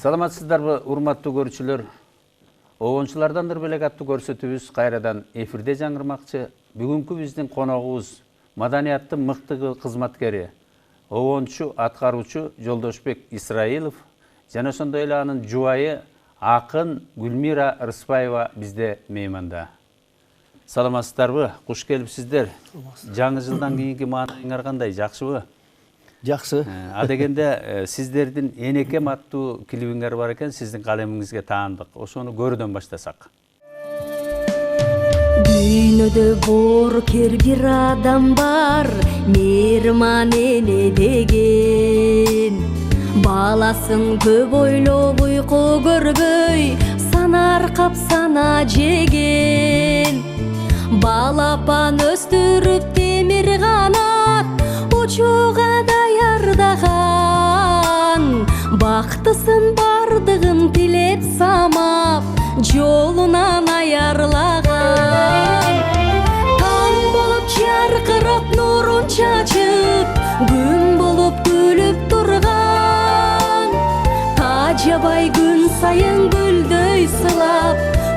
Саламатсыздарбы, урматтуу көрүүчүлөр? Обончулардандыр белек аттуу көрсөтүүбүз кайрадан эфирде жаңырмакчы. Бүгүнкү биздин коногубуз маданияттын мыкты кызматкери, обончу аткаруучу Жолдошбек Исраилов жана ошондой эле анын жубайы акын Гүлмира Рыспаева бизде мейманда. Саламатсыздарбы? Куш келипсиздер. Жаңы жылдан кийинки маанайыңар кандай? Жакшыбы? Жакшы. Адегенде сиздердин Энекем аттуу клибиңер бар экен, сиздин калемиңизге таандык. Ошону көрүүдөн баштасак. Дүйнөдө боорукер бир адам бар, мейирман эне деген. Баласын көп ойлоп уйку көрбөй, санаркап сана жеген. Балапан өстүрүп темир канат, учууга даярдаган. Бактысын бардыгын тилеп самап, жолунан аярлаган. Таң болуп жаркырап нурун чачып, күн болуп күлүп турган. Тажабай күн сайын гүлдөй сылап,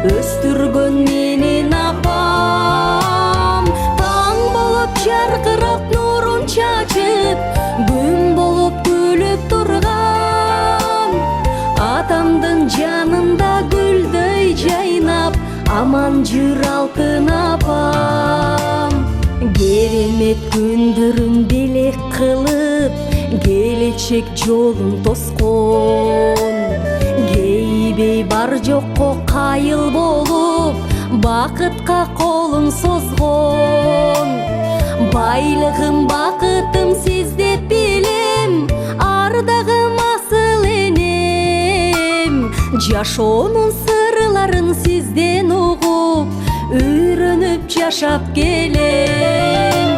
өстүргөн менин апам. Таң болуп жаркырап нурун чачып, күн болуп күлүп турган. Атамдын жанында гүлдөй жайнап, аман жүр алтын апам. Керемет күндөрүн белек кылып, келечек жолун тоскон. Кейбей бар жокко кайыл болуп, бакытка колун созгон. Байлыгым бакытым сиз деп билем, ардагым асыл энем. Жашоонун сырларын сизден угуп, үйрөнүп жашап келем.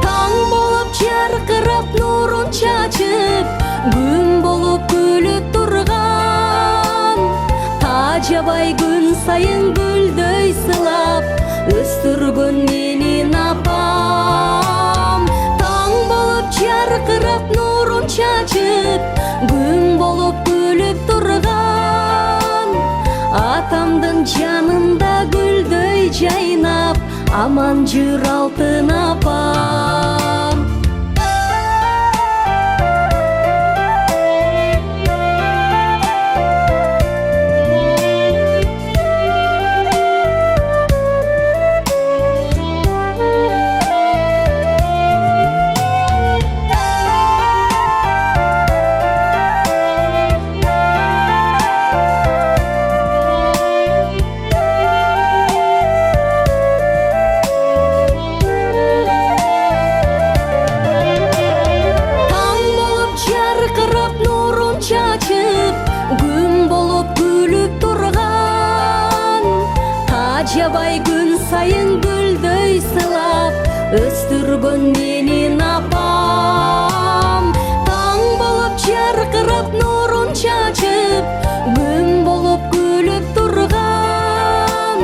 Таң болуп жаркырап нурун чачып, күн болуп күлүп турган. Тажабай күн сайын гүлдөй сылап, өстүргөн менин апам. Таң болуп жаркырап нурун чачып, күн болуп күлүп турган. Атамдын жанында гүлдөй жайнап, аман жүр алтын апам. Тажабай күн сайын гүлдөй сылап, өстүргөн менин апам. Таң болуп жаркырап нурун чачып, күн болуп күлүп турган.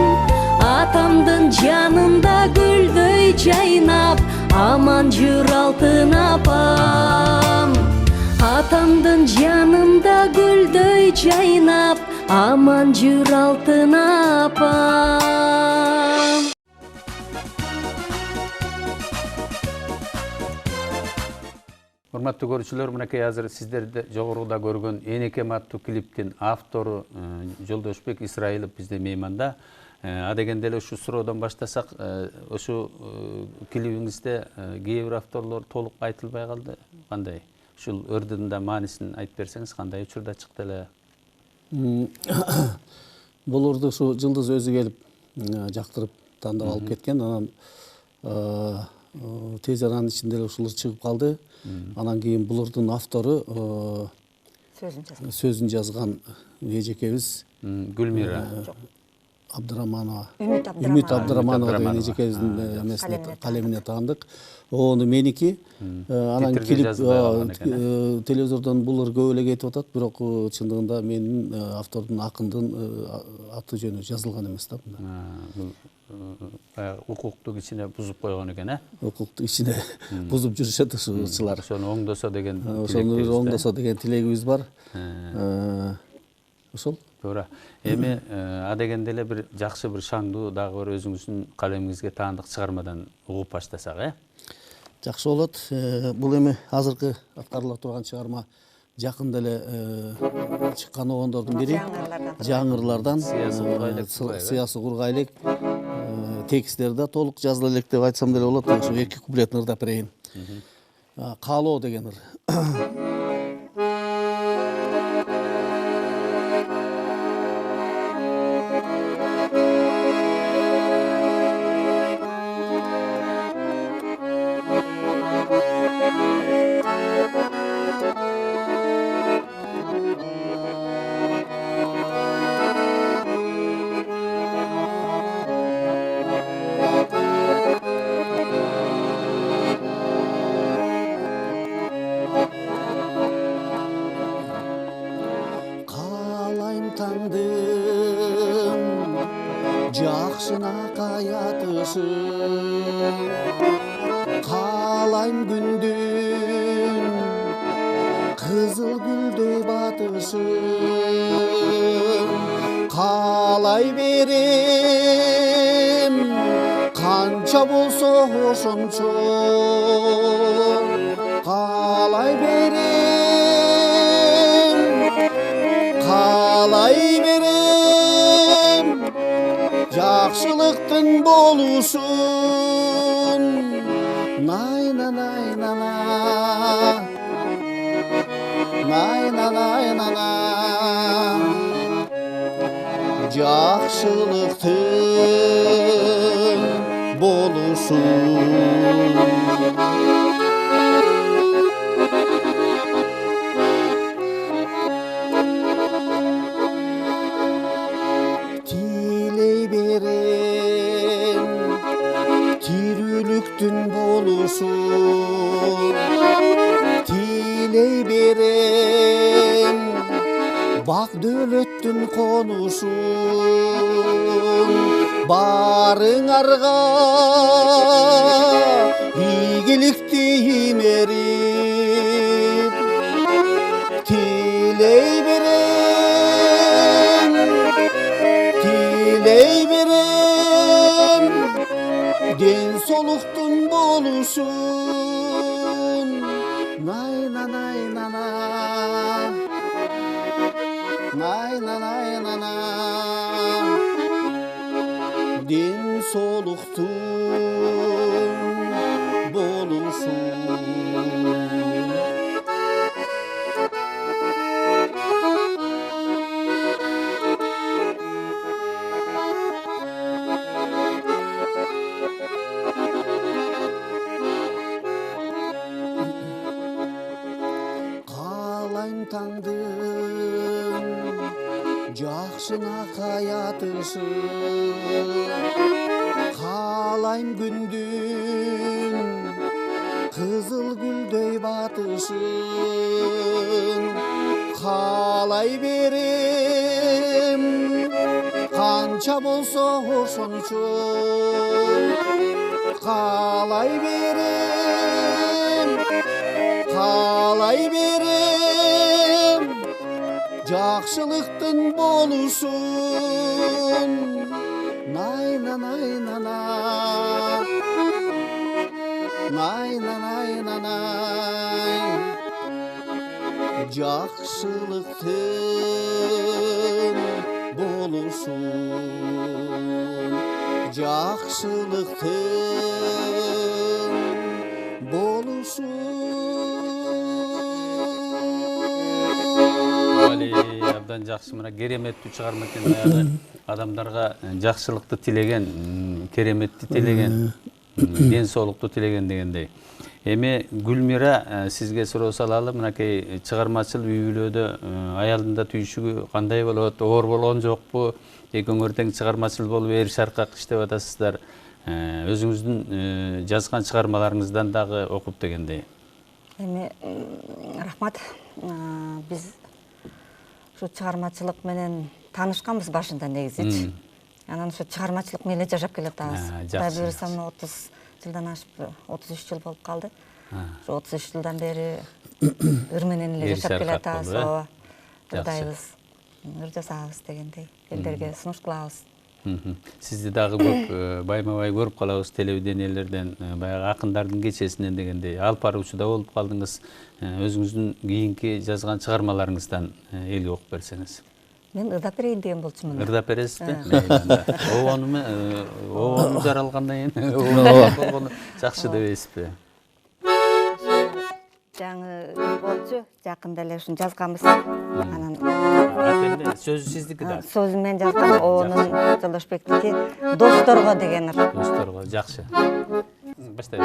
Атамдын жанында гүлдөй жайнап, аман жүр алтын апам. Атамдын жанында гүлдөй жайнап, аман жүр алтын апам. Урматтуу көрүүчүлөр, мынакей азыр сиздерди жогоруда көргөн Энекем аттуу клиптин автору Жолдошбек Исраилов бизде мейманда. Адегенде эле ушу суроодон баштасак, ошо клибиңизде кээ бир авторлор толук айтылбай калды. Кандай? Ушул өрдүнүн да маанисин айтып берсеңиз, кандай учурда чыкты эле? Бул урду ушу Жылдыз өзү келип жактырып тандап алып кеткен. Анан тез аранын ичинде эле ушулар чыгып калды. Анан кийин бул урдун автору сөзүн жазган эжекебиз Гүлмира Абдыраманова, Үмүт Абдыраманова деген эжекебиздин эмесине, калемине таандык. Ону меники. Анан клип телевизордон булар көп эле кетип атат, бирок чындыгында менин автордун, акындын аты жөнү жазылган эмес да. укукту кичине бузуп койгон экен, Укукту кичине бузуп жүрүшөт ушулар. Ошону оңдосо деген тилегибиз бар. ошол. Туура. Эми адегенде эле бир жакшы бир шаңдуу дагы бир өзүңүздүн калемиңизге таандык чыгармадан угуп баштасак, Жакшы болот. Бул эми азыркы аткарыла турган чыгарма жакында эле чыккан огондордун бири. Жаңырлардан Сыясы Кургайлек текстleri да толук жазыла элек деп айтсам деле болот. Ошо 2 куплетін ырдап берейин. Каалоо деген ыр. Tandın жақшына каятышын, қалайм күндүн қызыл гүлдөй батышын, қалай берем қанша болсо ошончо, қалай берем, қалай берем жақшылықтың болушун. Найна найна на, найна найна на, жақшылықтың болушун. Тирүүлүктүн болушун, тилей берем бак дөөлөттүн конушун. Барыңарга ийгиликти имерип тилей берем, тилей берем ден солуктун болушун. Найна найна на, найна найна на, ден солуктун болушун. Таңдың жақшына каятышын, қалайм күндүн қызыл гүлдөй батышын, қалай берем қанша болсо ошончо, қалай берем, қалай берем жақшылықтың болушун. Найна найна на, найна найна на, жақшылықтың болушун, жақшылықтың болушун. Абдан жакшы, мына кереметтүү чыгарма экен. Баягы адамдарга жакшылыкты тилеген, кереметти тилеген, ден соолукту тилеген дегендей. Эми Гүлмира, сизге суроо салалы. Мынакей чыгармачыл үй бүлөдө аялдын түйшүгү кандай болот? Оор болгон жокпу? Экөөңөр тең чыгармачыл болуп эр шаркак иштеп атасыздар. Өзүңүздүн жазган чыгармаларыңыздан дагы окуп дегендей. Эми рахмат. Биз şu чыгармачылык менен таанышканбыз башында негизичи. Анан şu чыгармачылык менен жашап келатабыз. Кудай буйруса 30 жылдан ашып 33 жыл болуп калды. Şu 33 жылдан бери ыр менен эле жашап келатабыз. Кудайыбыз ыр жасабыз дегендей, элдерге сунуш кылабыз. Сизди дагы көп байма-бай көрүп калабыз телевидениелерден, баягы акындардын кечесинен дегендей алып баруучу да болуп калдыңыз. Өзүңүздүн кийинки жазган чыгармаларыңыздан элге окуп берсеңиз. Мен ырдап берейин деген болчумун. Ырдап бересизби? Обону жаралгандан кийин болгону жакшы дебейсизби? Жаңы болчу, жакында эле ушун жазганбыз. Анан сөзү сиздики да. сөзүн мен жазгам, онун Жолдошбектики досторго деген ыр. Досторго жакшы. Баштай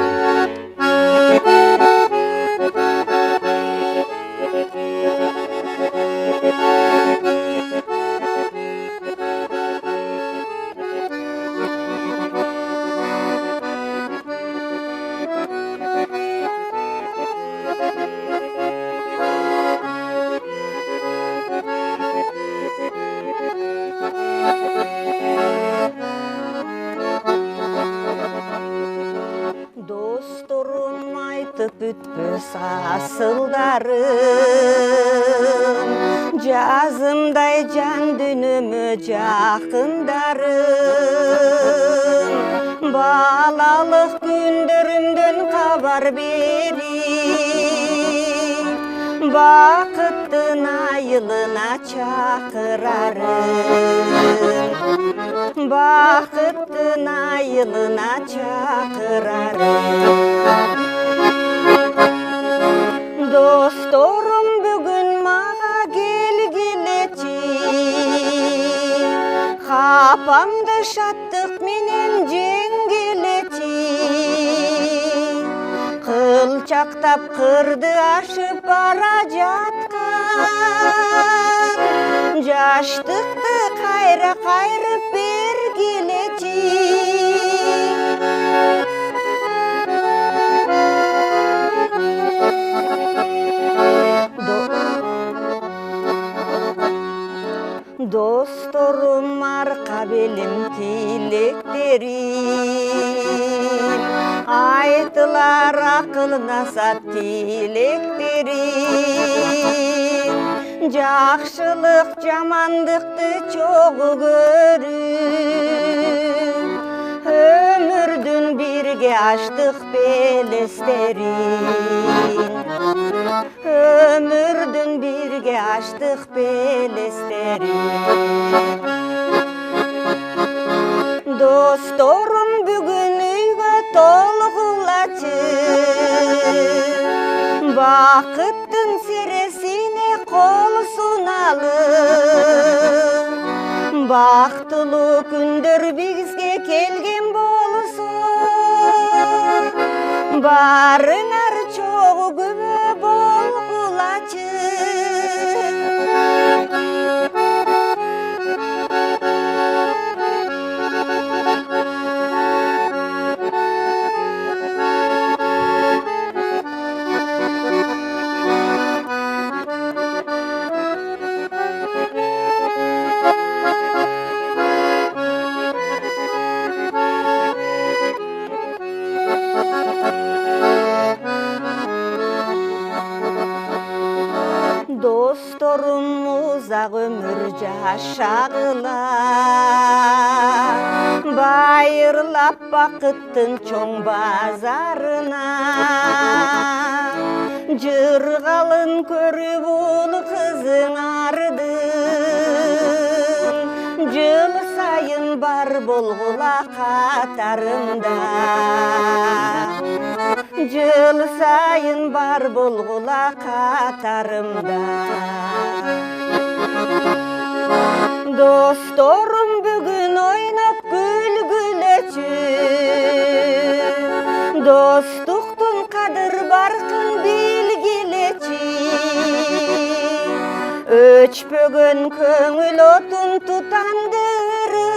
Досторум айтып бүтпөс асылдарын, жазымдай жан дүнүмө жакындарым, балалык күндөрүмдөн кабар берип, бакыттын айылына чакырарым, бакыттын айылына чакырарым. Досторум бүгүн мага келгилечи, капамды шаттык менен жеңгилечи, кылчактап кырды ашып бара жаткан жаштыкты кайра кайрып бергилечи. Досторум арка белим тилектерим, айтылар акыл насаат тилектерим, жакшылык жамандыкты чогуу көрүп, өмүрдүн бирге аштык белестерин, өмүрдүн бирге аштык белестерин. Досторум бүгүн үйгө толгулачы, бакыттын сересине кол суналып, бактылуу күндөр бизге келген болсун, барыңар чогуу күбө болгулачы. Досторум узак өмүр жашагыла, байырлап бакыттын чоң базарына, жыргалын көрүп ул кызыңардын, жыл сайын бар болгула катарымда, жыл сайын бар болгула катарымда. Досторум бүгүн ойноп күлгүлөчү, достуктун кадыр баркын билгилечи, өчпөгөн көңүл отун тутандырып,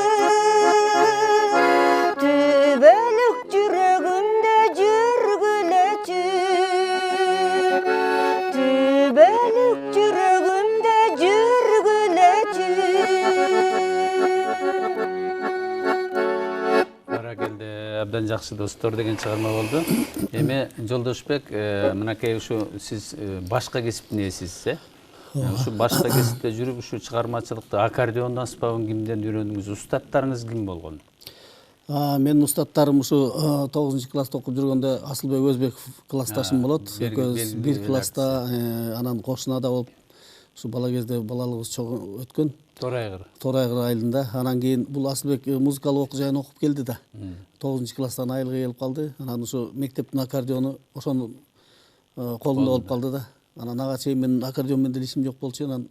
түбөлүк жүрөгүмдө жүргүлөчү, түбөлүк жүрөгүмдө жүргүлөчү. Баракелде, абдан жакшы достор деген чыгарма болду. Эми Жолдошбек, мынакей ушу сиз башка кесиптин ээсисиз, Ушу башка кесипте жүрүп ушу чыгармачылыкты аккордеондун аспабын кимден үйрөндүңүз? Устаттарыңыз ким болгон? Менин устаттарым ушу 9 класста окуп жүргөндө Асылбек Өзбеков классташым болот. Экөөбүз бир класста, анан кошунада болуп, ушу бала кезде балалыгыбыз чогуу өткөн. Торайгыр айылында. Анан кийин бул Асылбек музыкалык окуу жайын окуп келди да. 9 класстан айылга келип калды. Анан ушу мектептин аккордеону ошонун колунда болуп калды да. Анан ага чейин мен аккордеон менен деле ишим жок болчу. Анан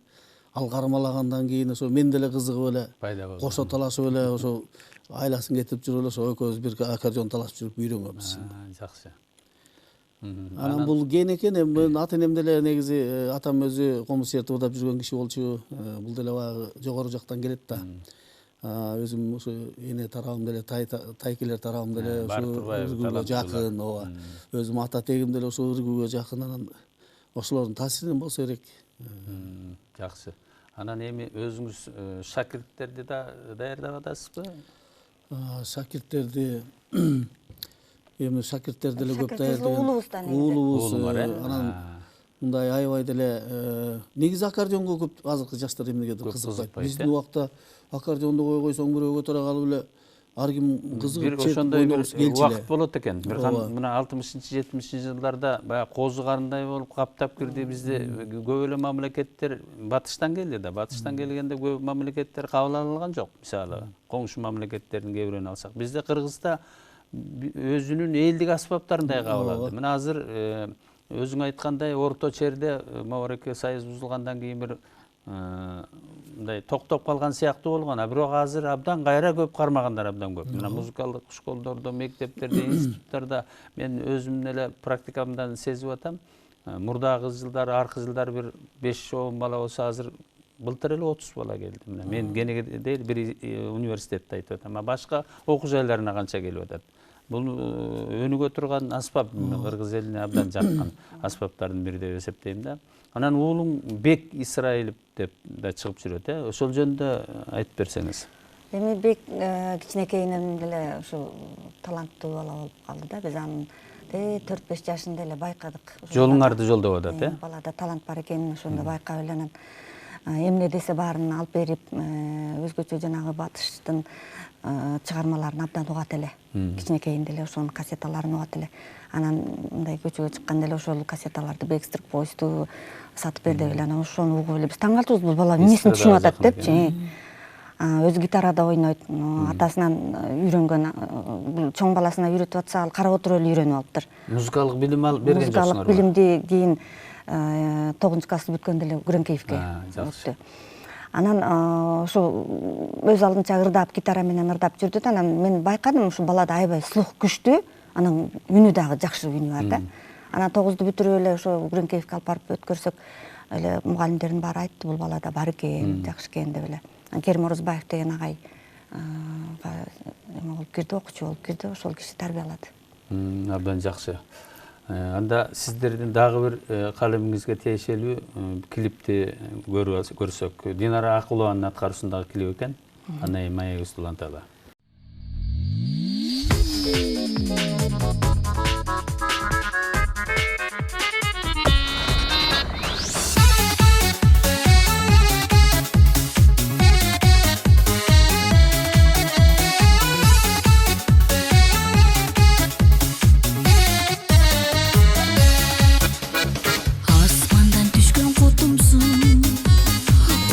ал кармалагандан кийин ошо мен деле кызыгып эле, кошо талашып эле, ошо айласын кетип жүрүп эле ошо экөөбүз бир аккордеон талашып жүрүп үйрөнгөнбүз. Жакшы. Анан бул кен экен. Мен ата энем деле негизи атам өзү комуз чертип уудап жүргөн киши болчу. Бул деле баягы жогору жактан келет да. Өзүм ушу эне тарабым деле тайкелер тарабым деле ушу ыргүүгө жакын, ооба. Өзүм ата тегим деле ушу ыргүүгө жакын. Анан ошолордун таасиринен болсо керек. Жакшы. Анан эми өзүңүз шакирттерди да даярдап атасызбы? Шакирттерди эми шакирттер деле көп даярдаган. Уулубуз. Анан мындай аябай деле негизи аккордеонго көп азыркы жаштар эмнегедир кызыкпайт. Биздин убакта аккордеонду койсоң бирөө көтөрө калып эле ар ким кызыгып ошондой бир убакыт болот экен. Мына 60-70 жылдарда баягы козу карындай болуп каптап кирди. Бизде көп эле мамлекеттер батыштан келди да. Батыштан келгенде көп мамлекеттер кабыл алынган жок. Мисалы, коңшу мамлекеттердин кээ бирөөнү алсак, бизде Кыргызда өзүнүн элдик аспаптарындай кабыл алды. Мына азыр өзүң айткандай орто черде Маврикий союз бузулгандан кийин бир мындай токтоп калган сыяктуу болгон. Бирок азыр абдан кайра көп кармагандар, абдан көп. Мына музыкалдык школдордо, мектептерде, институттарда мен өзүм эле практикамдан сезип атам. Мурдагы жылдары, аркы жылдары бир 5-10 бала болсо, азыр былтыр эле 30 бала келди. Мен Генеге дейт бир университетте айтып атам. Башка окуу жайларына канча келип атат. Бул өнүгө турган аспап, Кыргыз элине абдан жаккан аспаптардын бири деп эсептейм да. Анан уулуң Бек Исраилов деп да чыгып жүрөт, ошол жөнүндө айтып берсеңиз. Эми Бек кичинекейинен деле ушу таланттуу бала болуп калды да. Биз анын 4-5 жашында эле байкадык. Жолуңарды жолдоп атат, Балада талант бар экенин ошондо байкап эле анан эмне десе баарын алып берип, өзгөчө жанагы батыштын чыгармаларын абдан угат эле. Кичинекейинде эле ошонун кассеталарын угат эле. Анан мындай көчөгө чыкканда эле ошол кассеталарды Backstreet Boys'ту сатып берди эле. Анан ошону угуп эле биз таң калтыбыз, бул бала эмнесин түшүнүп атат депчи. Өзү гитарада ойнойт, атасынан үйрөнгөн, бул чоң баласына үйрөтүп атса, ал карап отуруп эле үйрөнүп алыптыр. Музыкалык билим алып берген жоксуңарбы? Музыкалык билимди кийин 9-классты бүткөндө эле Гүрөңкеевке өттү. Анан ошо өз алдынча ырдап, гитара менен ырдап жүрдү да. Анан мен байкадым, ушу балада аябай слух күчтүү, анан үнү дагы жакшы үнү бар да. Анан 9-ду бүтүрүп эле ошо Гүрөңкеевке алып барып өткөрсөк, эле мугалимдердин баары айтты, бул балада бар экен, жакшы экен деп эле. Керим Орозбаев деген агай эме болуп кирди, окуучу болуп кирди, ошол киши тарбиялады. Абдан жакшы. Анда сиздердин дагы бир калемиңизге тиешелүү клипти көрсөк. Динара Акулованын аткаруусундагы клип экен. Анан маегибизди уланталы.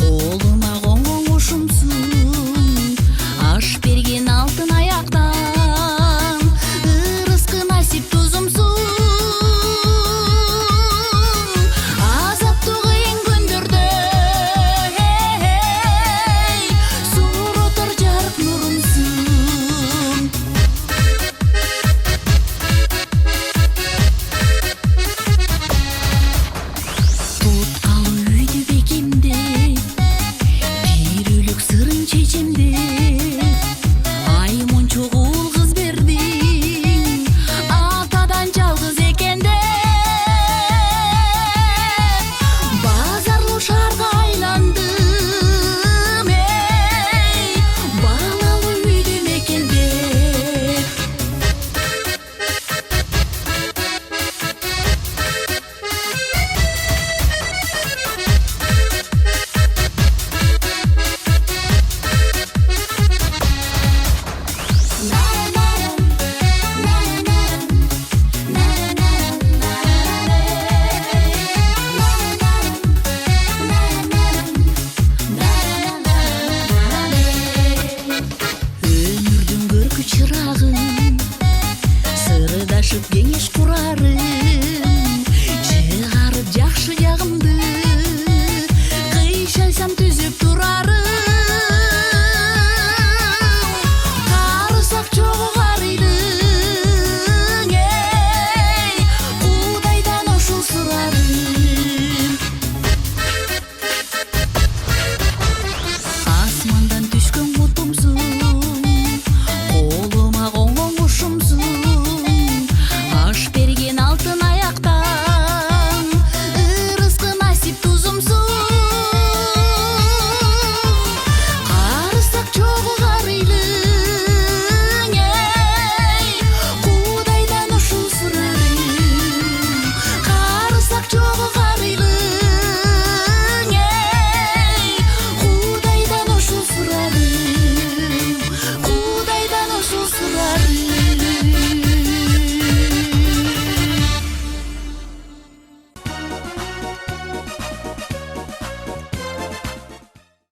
Колума коңгон кушумсуң, аш берген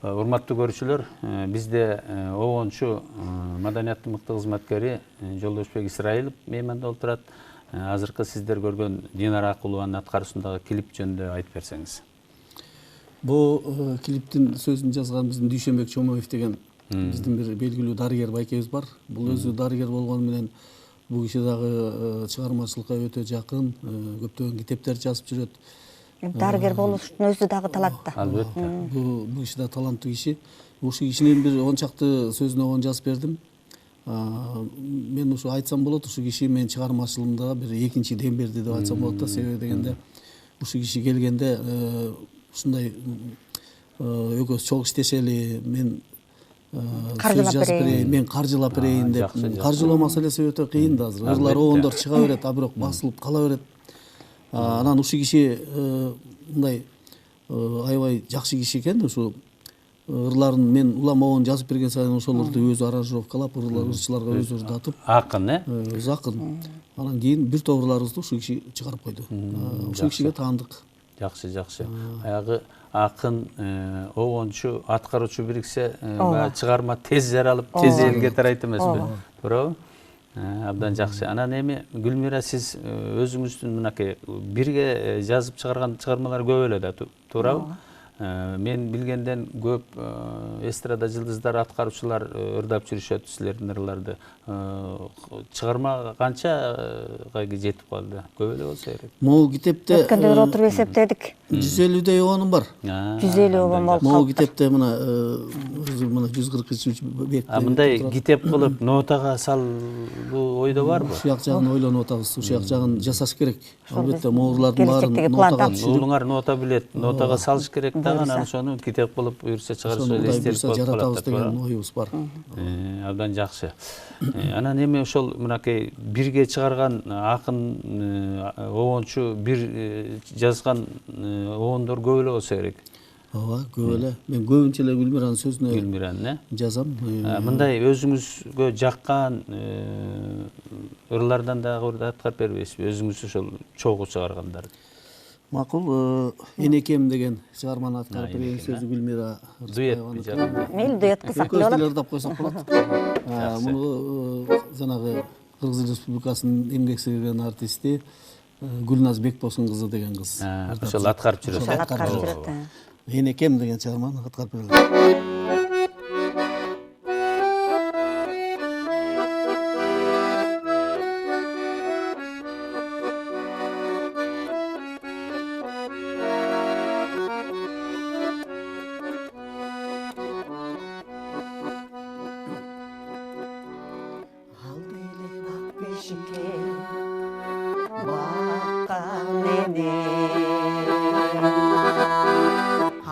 Урматтуу көрүүчүлөр, бизде обончу маданияттын мыкты кызматкери Жолдошбек Исраилов мейманда олтурат. Азыркы сиздер көргөн Динара Акулованын аткаруусундагы клип жөнүндө айтып берсеңиз. Бул клиптин сөзүн жазган биздин Дүйшөнбек Чомоев деген биздин бир белгилүү дарыгер байкебиз бар. Бул өзү дарыгер болгону менен бул киши дагы чыгармачылыкка өтө жакын, көптөгөн китептер жазып жүрөт. Дарыгер болуштун өзү дагы талантта. Албетте. Бул киши да таланттуу киши. Ушул кишинин бир 10 чакты сөзүн огон жазып бердим. Мен ушу айтсам болот, ушу киши менин чыгармачылыгымда бир экинчи дем берди деп айтсам болот да. Себеби дегенде ушу киши келгенде ушундай экөөбүз чогуу иштешели, мен сөз жазып берейин, мен каржылап берейин деп. Каржылоо маселеси өтө кыйын да азыр. Ырлар обондор чыга берет, а бирок басылып кала берет. Анан ушу киши мындай аябай жакшы киши экен. Ушу ырларын мен улам обон жазып берген сайын ошолорду өзү аранжировкалап, ырчыларга өзү ырдатып. Акын, Өзү акын. Анан кийин бир топ ырларыбызды ушу киши чыгарып койду. Ушул кишиге таандык. Жакшы. Аягы акын, обончу, аткаруучу бириксе, чыгарма тез жаралып, тез элге тарайт эмеспи? Туурабы? Абдан жакшы. Анан эми Гүлмира, сиз өзүңүздүн мынакей бирге жазып чыгарган чыгармалар көп эле да, туурабы? Мен билгенден көп эстрада жылдыздар, аткаруучулар ырдап жүрүшөт силердин ырларды. Чыгарма канчага жетип калды? Көп эле болсо керек. Могу китепте Өткөндө отуруп эсептедик. 150 обонум бар. 150 обон болуп Могу калды. китепте мына 143 бет. Мындай китеп кылып нотага салуу ойдо барбы? Ушул жагын ойлонуп атабыз. Ушул жагын жасаш керек. Албетте могу ырлардын баарын нотага түшүрүп, Уулуңар нота билет, нотага салыш керек да, анан ошону китеп кылып буюрса чыгарышып эстелик жаратабыз деген оюбуз бар. Абдан жакшы. Анан эми ошол мынакей бирге чыгарган акын, обончу бир жазган обондор көп эле болсо керек. Ооба, көп эле. Мен көбүнчө эле Гүлмиранын сөзүнө Гүлмиранын, жазам. Мындай өзүңүзгө жаккан ырлардан дагы аткарып бербейсизби? Өзүңүз ошол чогуу чыгаргандар. Макул, Энекем деген чыгарманы аткарып берген сөзү Гүлмира. Дуэтпи жакында? Мейли дуэт кылсак Экөөбүз болот. деле ырдап койсок болот. Муну жанагы Кыргыз Республикасынын эмгек сіңірген артисти Гүлназ Бекбосын кызы деген кыз. Ошол аткарып жүрөт. Аткарып жүрөт. Энекем деген чыгарманы аткарып берген.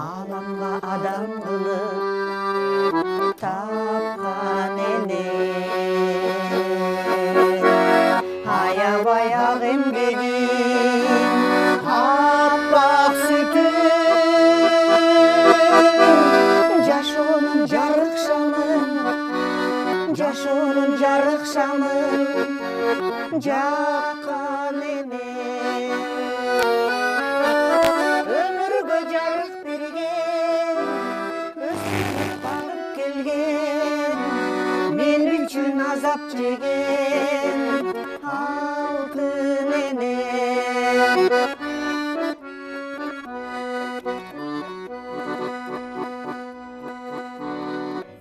Аламга адам кылып тапкан эне, аябай ак эмгегин аппак сүтүн, жашоонун жарык шамын жаккан эне. Өмүргө жарык берген, өстүрүп багып келген, мен үчүн азап жеген алтын эне.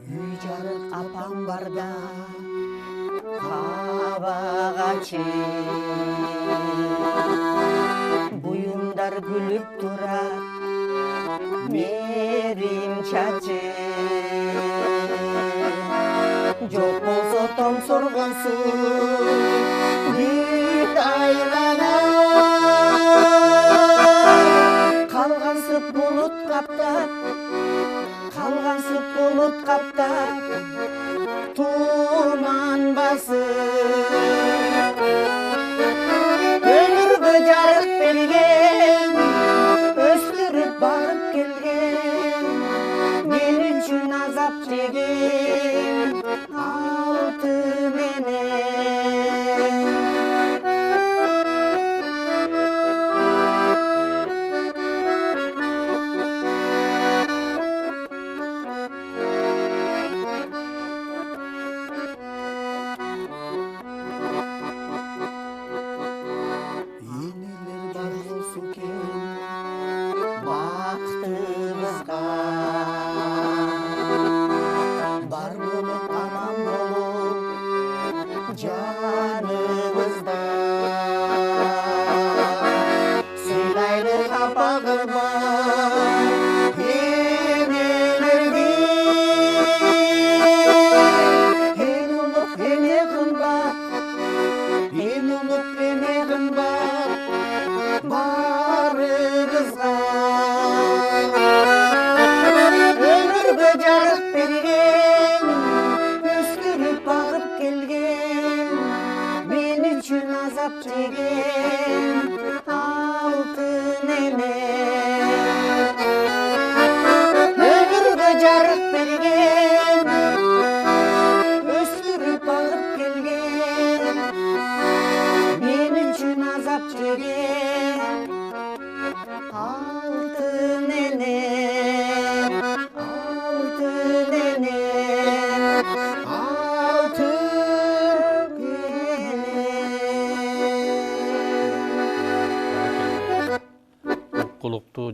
Үй жарык апам барда кабагачы, буюмдар күлүп турат, мерим чачы. Жок болсо том соргон суу бүт айланат, калгансып булут каптап, туман басып. Өмүргө жарык берген, өстүрүп багып келген, мен үчүн азап жеген алтын эне.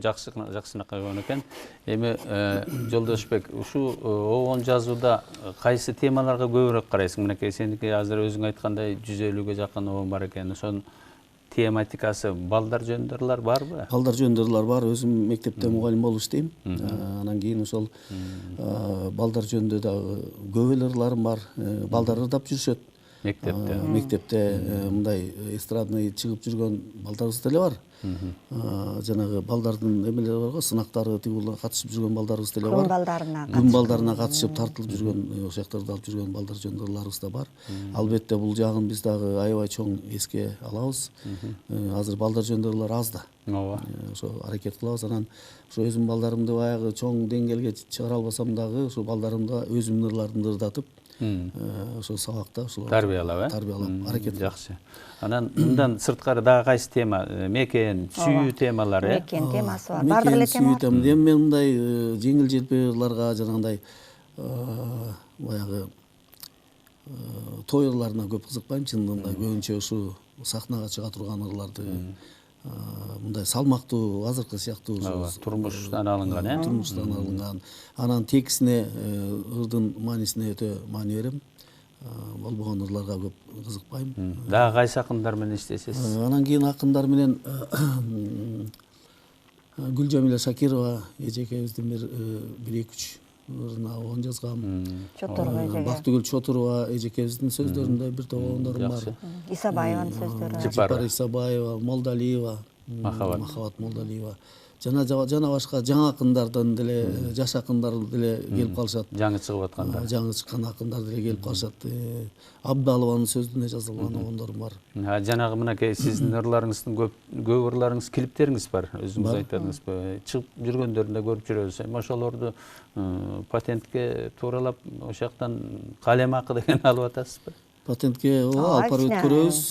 жакшыраак койгон экен. Эми Жолдошбек, ушу обон жазууда кайсы темаларга көбүрөөк карайсың? Мынакей сеники азыр өзүң айткандай 150-ге жакын обон бар экен. Ошонун тематикасы балдар жөнүндө барбы? Балдар жөнүндө бар. Өзүм мектепте мугалим болуп иштейм. Анан кийин ошол балдар жөнүндө дагы көп эле ырларым бар. Балдар ырдап жүрүшөт. Мектепте мындай эстрадный чыгып жүргөн балдарыбыз деле бар. Жанагы балдардын эмелери бар го, сынактары тигулар катышып жүргөн балдарыбыз деле бар. Күн балдарына катышып тартылып жүргөн, ошол жактарда алып жүргөн балдар жөнүндө ырларыбыз да бар. Албетте бул жагын биз дагы аябай чоң эске алабыз. Азыр балдар жөнүндө ырлар аз да. Ооба. Ошо аракет кылабыз. Анан ошо өзүм балдарымды баягы чоң деңгээлге чыгара албасам дагы ошо балдарымды өзүмдүн ырларымды ырдатып ошо сабакта ошо тарбиялап аракет жакшы. Анан мындан сырткары дагы кайсы тема? Мекен, сүйүү темалары. Мекен темасы бар. Бардык эле тема бар. Эми мен мындай жеңил желпи ырларга жанагындай баягы той ырларына көп кызыкпайм. Чындыгында көбүнчө ушу сахнага чыга турган ырларды мындай салмактуу, азыркы сыяктуу турмуштан алынган, турмуштан алынган. Анан текстине, ырдын маанисине өтө маани берем. Болбогон ырларга көп кызыкпайм. Дагы кайсы акындар менен иштейсиз? Анан кийин акындар менен Гүлжамиля Шакирова эжекебиздин бир 2-3 ырына обон жазгам. Бактыгүл Чотурова эжекебиздин сөздөрүндө бир топ обондорум бар. Исабаеванын сөздөрү. Жапар Исабаева, Молдалиева, Махабат Молдалиева. Жана башка жаңы акындардан деле, жаш акындар деле келип калышат. Жаңы чыгып аткандар. Жаңы чыккан акындар деле келип калышат. Абдалованын сөзүнө жазылган обондорум бар. Жанагы мынакей сиздин ырларыңыздын көп ырларыңыз клиптериңиз бар. Өзүңүз айтадыңызбы? Чыгып жүргөндөрүндө көрүп жүрөбүз. Эми ошолорду патентке тууралап ошол жактан калем акы деген алып атасызбы? Патентке алып барып өткөрөбүз.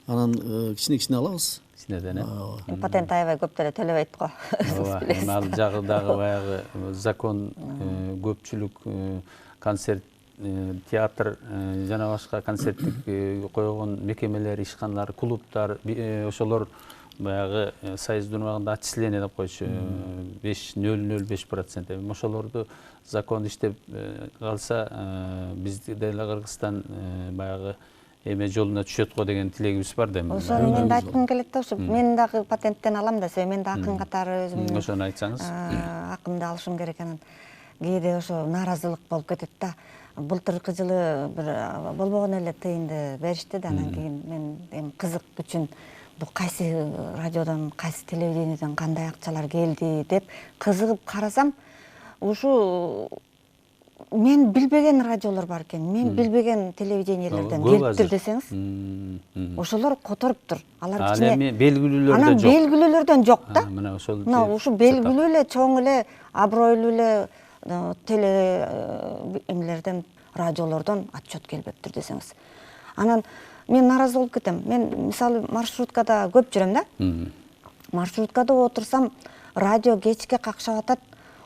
Анан кичине алабыз. Патент аябай көп деле төлөбөйт го. Эми ал жагы дагы баягы закон, көпчүлүк концерт, театр жана башка концерттик койгон мекемелер, ишканалар, клубдар, ошолор баягы союздун убагында отчисление деп койчу 5,005%. Эми ошолорду закон иштеп калса бизде деле Кыргызстан баягы эме жолуна түшөт го деген тилегибиз бар да. Ошо мен да айткым келет да, ошо мен дагы патенттен алам да, себеби мен да акын катары өзүм ошону айтсаңыз. Акымды алышым керек анан. Кээде ошо нааразылык болуп кетет да. Былтыркы жылы бир болбогон эле тыйынды беришти да, анан кийин мен эми кызык үчүн бул кайсы радиодон, кайсы телевидениеден кандай акчалар келди деп кызыгып карасам, ушу мен билбеген радиолор бар экен, мен билбеген телевидениелерден келиптир десеңиз. Ошолор которуптур. Алар кичине белгилүүлөрдөн жок. Белгилүүлөрдөн жок да. Мына ошол. Мына ушу белгилүү эле, чоң эле, абройлуу эле теле эмелерден, радиолордон отчет келбептир десеңиз. Анан мен нааразы болуп кетем. Мен мисалы маршруткада көп жүрөм да. Маршруткада отурсам, радио кечке какшап атат.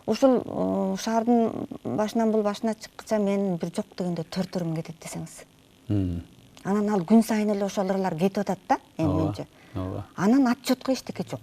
Ушул шаардын башынан бул башына чыккыча мен бир жок дегенде 4 өрүм кетет десеңиз. Анан ал күн сайын эле ошол ырлар кетип атат да, эми менче. Анан отчетко эчтеке жок.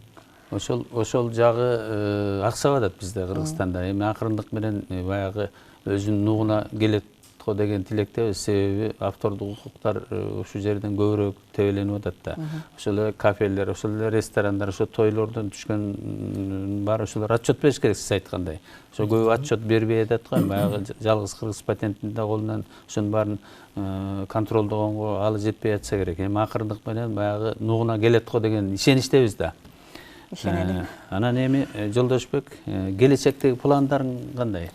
Ошол жагы аксап атат бизде Кыргызстанда. Эми акырындык менен баягы өзүнүн нугуна келет го деген тилектебиз. Себеби автордук укуктар ушул жерден көбүрөөк тебеленип атат да. Ошол эле кафелер, ошол эле ресторандар, ошо тойлордон түшкөн бар, ошолор отчет бериш керек, сиз айткандай. Ошо көп отчет бербей атат го, баягы жалгыз Кыргыз патентин да колунан ошонун баарын контролдогонго алы жетпей атса керек. Эми акырындык менен баягы нугуна келет го деген ишеничтебиз да. Ишенелим. Анан эми Жолдошбек, келечектеги пландарың кандай?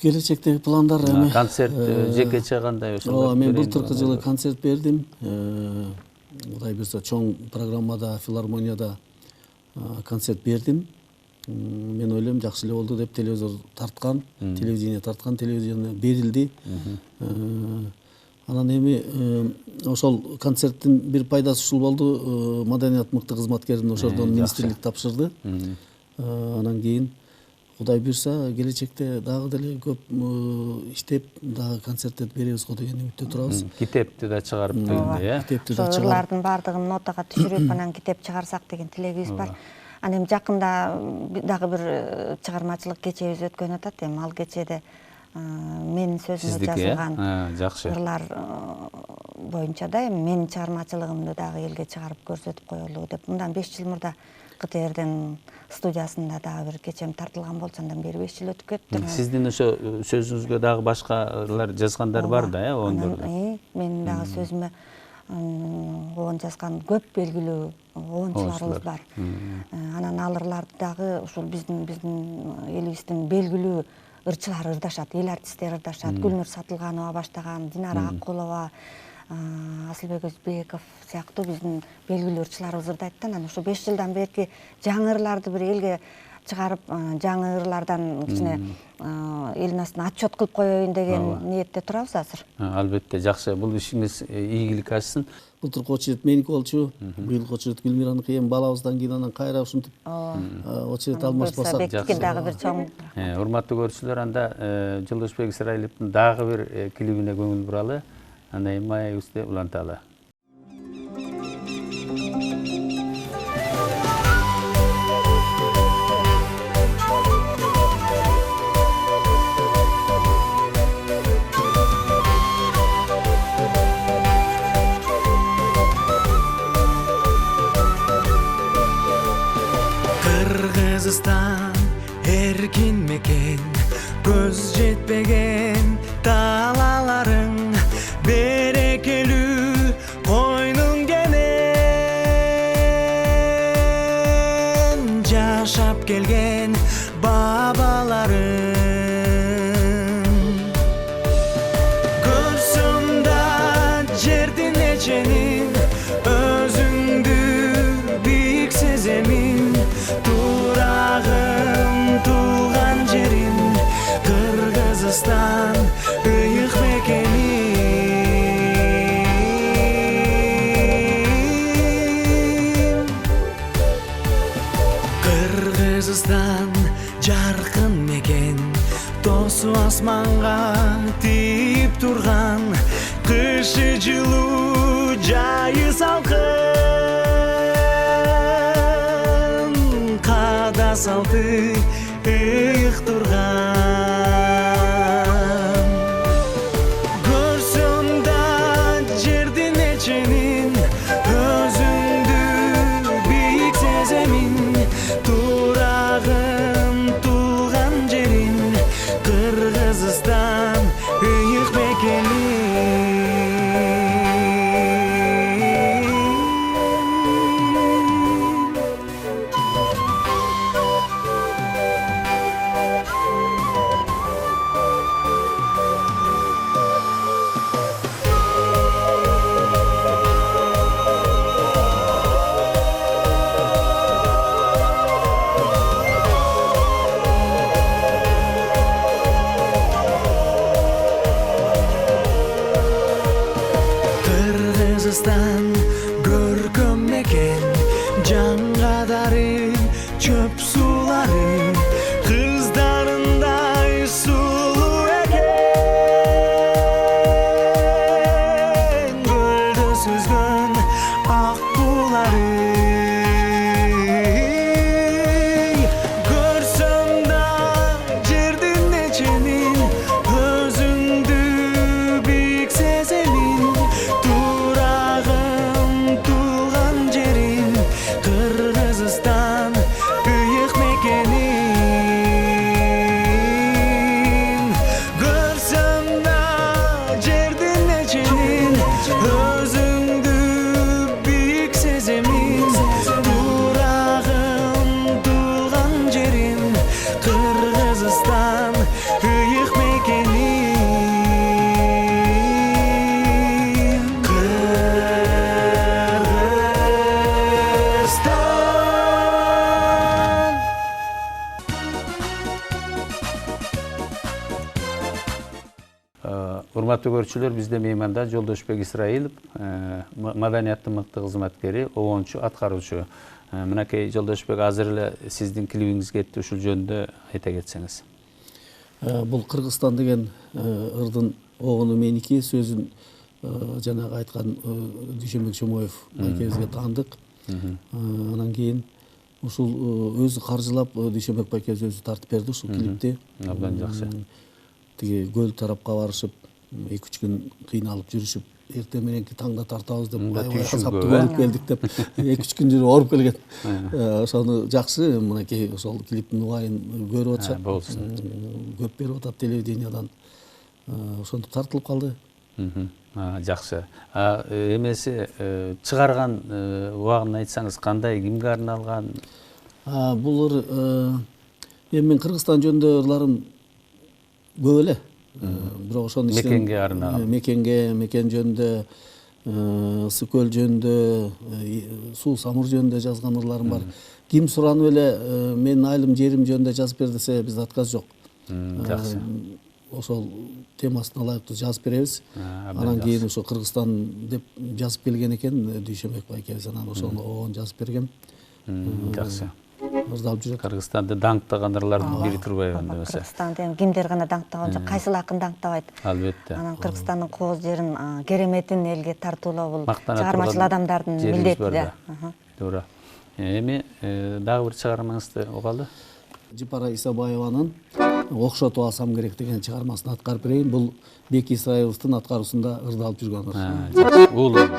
Келечектеги пландар эми концерт жекече кандай ошол? Мен былтыркы жылы концерт бердим. Кудай буйрса чоң программада, филармонияда концерт бердим. Мен ойлойм жакшы эле болду деп телевизор тарткан, телевидение тарткан, телевидение берилди. Анан эми ошол концерттин бир пайдасы ушул болду. Маданият мыкты кызматкерин ошордон министрлик тапшырды. Анан кийин Кудай буйрса келечекте дагы деле көп иштеп, дагы концерттер беребиз го деген үмүттө турабыз. Китепти да чыгарып дегенде, Китепти да чыгарып. Ырлардын баардыгын нотага түшүрүп, анан китеп чыгарсак деген тилегибиз бар. Анан жакында дагы бир чыгармачылык кечебиз өткөн атат. Эми ал кечеде менин сөзүмө жазылган жакшы ырлар боюнча да эми менин чыгармачылыгымды дагы элге чыгарып көрсөтүп коелу деп мындан 5 жыл мурда КТРдин студиясында дагы бир кечем тартылган болчу, андан бери 5 жыл өтүп кетти. Сиздин ошо сөзүңүзгө дагы башкалар жазгандар бар да, Менин дагы сөзүмө оон жазган көп белгилүү оончуларыбыз бар. Анан ал ырларды дагы ушул биздин элибиздин белгилүү ырчылары ырдашат, эл артисттери ырдашат. Гүлнур Сатылганова баштаган, Динара Аккулова, Асылбек Өзбеков сыяктуу биздин белгилүү ырчыларыбыз ырдайт да. Анан ушу 5 жылдан берки жаңы ырларды бир элге чыгарып, жаңы ырлардан кичине элдин астына отчет кылып коеюн деген ниетте турабыз азыр. Албетте, жакшы. Бул ишиңиз ийгилик ачсын. Былтыркы очерет меники болчу, быйылкы очерет Гүлмираныкы, эми балабыздан кийин анан кайра ушинтип очерет алмашпасак жакшы. Дагы бир чоң. Урматтуу көрүүчүлөр, анда Жолдошбек Исраиловдун дагы бир клибине көңүл буралы. Анда эми маегибизди уланталы. Кыргызстан эркин мекен, көз жетпеген талаларың, берекелүү койнуң кенен, жашап келген бабаларың. Көрсөм да жердин эченин, өзүңдү бийик сеземин, турагым туулган жерим, Кыргызстан ыйык мекеним. Кыргызстан жаркын мекен, тосу асманга тийип турган, кышы жылуу, жайы салкын, када салты ыйык турган. Көрсөм да жердин эченин, өзүңдү бийик сеземин, турагым туулган жерим, Кыргызстан ыйык мекеним. Кыргызстан көркөм мекен, жаңгадары, чөп суулары, кыздарындай сулуу экен, көлдө сүзгөн ак куулары. Көрсөм да жердин эченин, өзүңдү бийик сеземин, турагым туулган жерим, Кыргызстан ыйык мекеним. Көрсөм да жердин эченин, өзүңдү бийик сеземин, турагым туулган жерим, Кыргызстан ыйык мекеним. Кыргызстан. Урматтуу көрүүчүлөр, бизде мейманда Жолдошбек Исраилов, маданияттын мыкты кызматкери, оончу, аткаруучу. Мынакей Жолдошбек, азыр эле сиздин клибиңиз кетти, ушул жөнүндө айта кетсеңиз. Бул Кыргызстан деген ырдын оғыны меники, сөзүн жанагы айткан Дүйшөнбек Шомоев байкебизге таандык. Анан кийин ушул өзү каржылап Дүйшөнбек байкебиз өзү тартып берди ушул клипти. Абдан жакшы. Тиги көл тарапка барышып 2-3 күн кыйналып жүрүшүп, эртең мененки таңда тартабыз деп аябай азаптуу болуп келдик деп 2-3 күн жүрүп ооруп келген. Ошону жакшы мынакей ошол клиптин убайын көрүп атышат. Болсун. Көп берип атат телевидениядан. Ошентип тартылып калды. Жакшы. Эмеси чыгарган убагын айтсаңыз, кандай, кимге арналган? Булар эми мен Кыргызстан жөнүндө ырларым көп эле. Бирок ошонун ичинен Мекенге арналган. Мекен жөнүндө, ысык көл жөнүндө, суу самыр жөнүндө жазган ырларым бар. Ким суранып эле менин айылым жерим жөнүндө жазып бер десе, бизде отказ жок. Жакшы. Ошол темасына ылайыктуу жазып беребиз. Анан кийин ошо Кыргызстан деп жазып келген экен Дүйшөнбек байкебиз, анан ошону оон жазып берген. Жакшы. Ырдалып жүрөт. Кыргызстанды даңктаган ырлардын бири турбайбы демесе. Кыргызстанды кимдер гана даңктаган жок, кайсыл акын даңктабайт. Албетте. Анан Кыргызстандын кооз жерин, кереметин элге тартуулоо бул Мактана чыгармачыл турган адамдардын жерибиз милдети бар да. да. Туура. Эми дагы бир чыгармаңызды угалы. Жипара Исабаеванын «Окшотуп алсам керек» деген чыгармасын аткарып берейин. Бул Беки Исраиловдун аткаруусунда ырдалып жүргөн ыр. Улуу.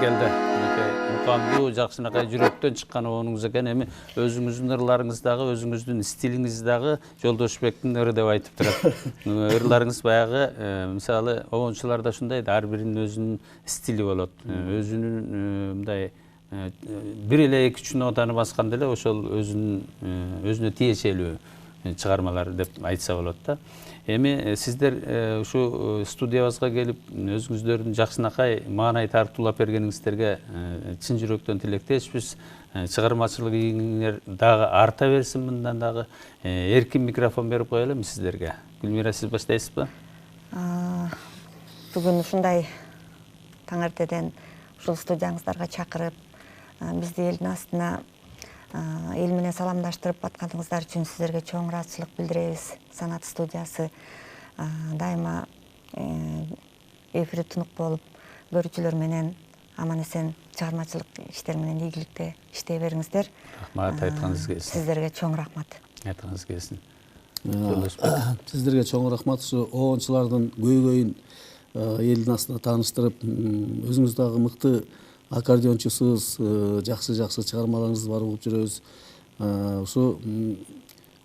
келди. Мукамдуу, жакшынакай жүрөктөн чыккан обоңуз экен. Эми өзүңүздүн ырларыңыз дагы, өзүңүздүн стилиңиз дагы Жолдошбектин ыры деп айтып турат. Ырларыңыз баягы, мисалы, обончуларда ушундай да, ар биринин өзүнүн стили болот. Өзүнүн мындай бир эле 2-3 нотаны басканда эле ошол өзүнө тиешелүү чыгармалар деп айтса болот да. Эми сиздер ушу студиябызга келип өзүңүздөрдүн жакшынакай маанай тартуулап бергениңиздерге чын жүрөктөн тилектешпиз. Чыгармачылык ийгиңер дагы арта берсин, мындан дагы. Эркин микрофон берип коелу сиздерге. Гүлмира, сиз баштайсызбы? Бүгүн ушундай таң эртеден ушул студияңыздарга чакырып, бизди элдин астына эл менен саламдаштырып атканыңыздар үчүн сиздерге чоң ыраазычылык билдиребиз. Санат студиясы дайыма эфири тунук болуп, көрүүчүлөр менен аман эсен чыгармачылык иштер менен ийгиликте иштей бериңиздер. Рахмат, айтканыңыз келсин. Сиздерге чоң рахмат. Айтканыңыз келсин. Сиздерге чоң рахмат. Ушу обончулардын көйгөйүн элдин астына тааныштырып, өзүңүз дагы мыкты аккордеончусуз, жакшы чыгармаларыңыз бар угуп жүрөбүз. Ушу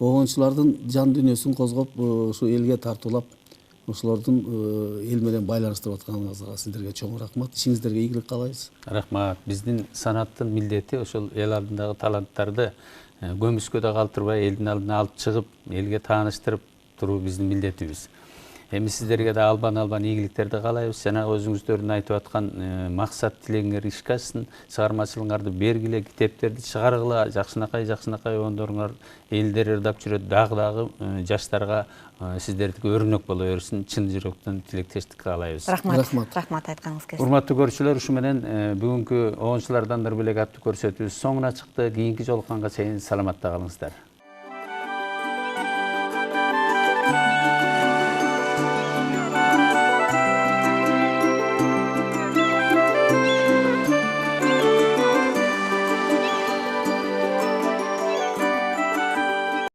обончулардын жан дүйнөсүн козгоп, ушу элге тартуулап, ошолордун эл менен байланыштырып атканыңызга сиздерге чоң рахмат. Ишиңиздерге ийгилик каалайбыз. Рахмат. Биздин санаттын милдети ошол эл алдындагы таланттарды көмүскөдө калтырбай, элдин алдына алып чыгып, элге тааныштырып туруу биздин милдетибиз. Эми сиздерге да албан ийгиликтерди каалайбыз. Жана өзүңүздөрдүн айтып аткан максат тилегиңер ишке ашсын. Чыгармачылыгыңарды бергиле, китептерди чыгаргыла, жакшынакай обондоруңар элдер ырдап жүрөт, дагы жаштарга сиздердики өрнөк боло берсин. Чын жүрөктөн тилектештик каалайбыз. Рахмат айтканыңыз келсин. Урматтуу көрүүчүлөр, ушу менен бүгүнкү обончулардан элек аттуу көрсөтүүбүз соңуна чыкты. Кийинки жолукканга чейин саламатта калыңыздар.